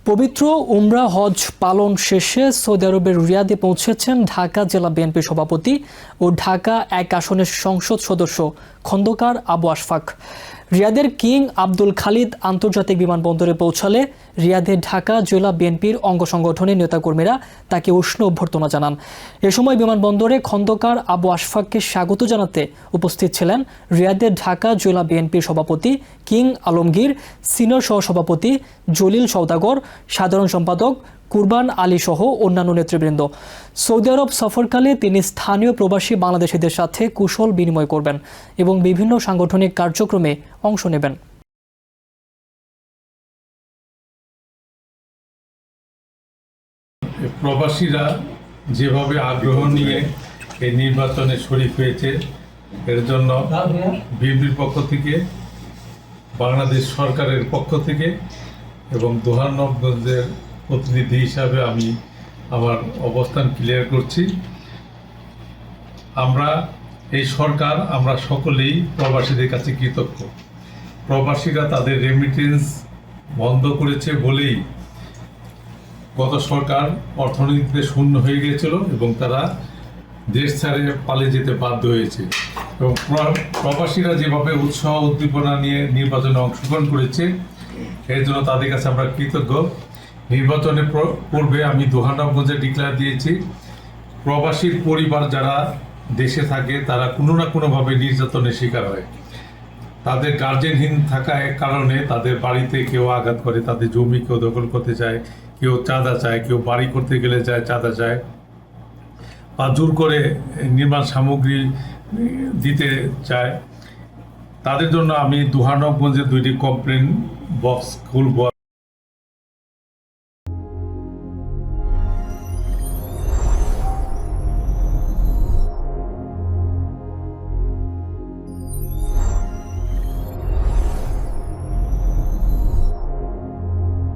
পবিত্র উমরা হজ পালন শেষে সৌদি আরবের রিয়াদে পৌঁছেছেন ঢাকা জেলা বিএনপি সভাপতি ও ঢাকা ১ আসনের সংসদ সদস্য খন্দকার আবু আশফাক। রিয়াদের কিং আব্দুল খালিদ আন্তর্জাতিক বিমানবন্দরে পৌঁছালে রিয়াদে ঢাকা জেলা বিএনপির অঙ্গ সংগঠনের নেতাকর্মীরা তাকে উষ্ণ অভ্যর্থনা জানান। এ সময় বিমানবন্দরে খন্দকার আবু আশফাককে স্বাগত জানাতে উপস্থিত ছিলেন রিয়াদের ঢাকা জেলা বিএনপির সভাপতি কিং আলমগীর, সিনিয়র সহসভাপতি জলিল সওদাগর, সাধারণ সম্পাদক কুরবান আলী সহ অন্যান্য নেতৃবৃন্দ। সৌদি আরব সফরকালে তিনি স্থানীয় প্রবাসী বাংলাদেশিদের সাথে কুশল বিনিময় করবেন এবং বিভিন্ন সাংগঠনিক কার্যক্রমে অংশ নেবেন। প্রবাসীরা যেভাবে আগ্রহ নিয়ে এই নির্বাচনে শরিক হয়েছে, এর জন্য বিএনপির পক্ষ থেকে, বাংলাদেশ সরকারের পক্ষ থেকে এবং দোহারনবগঞ্জের প্রতিনিধি হিসাবে আমি আমার অবস্থান ক্লিয়ার করছি। এই সরকার আমরা সকলেই প্রবাসীদের কাছে কৃতজ্ঞ। প্রবাসীরা তাদের রেমিটেন্স বন্ধ করেছে বলেই গত সরকার অর্থনীতিতে শূন্য হয়ে গিয়েছিল এবং তারা দেশ ছেড়ে পালিয়ে যেতে বাধ্য হয়েছে। এবং প্রবাসীরা যেভাবে উৎসাহ উদ্দীপনা নিয়ে নির্বাচনে অংশগ্রহণ করেছে, এর জন্য তাদের কাছে আমরা কৃতজ্ঞ। নির্বাচনের পূর্বে আমি দোহারনবগঞ্জে ডিক্লেয়ার দিয়েছি, প্রবাসীর পরিবার যারা দেশে থাকে তারা কোনো না কোনোভাবে নির্যাতনের শিকার হয়। তাদের গার্জেনহীন থাকার কারণে তাদের বাড়িতে কেউ আঘাত করে, তাদের জমি কেউ দখল করতে চায়, কেউ চাঁদা চায়, কেউ বাড়ি করতে গেলে চায় চাঁদা চায়, বা জোর করে নির্মাণ সামগ্রী দিতে চায়। তাদের জন্য আমি দোহারনবগঞ্জে 2টি কমপ্লেন বক্স খুলব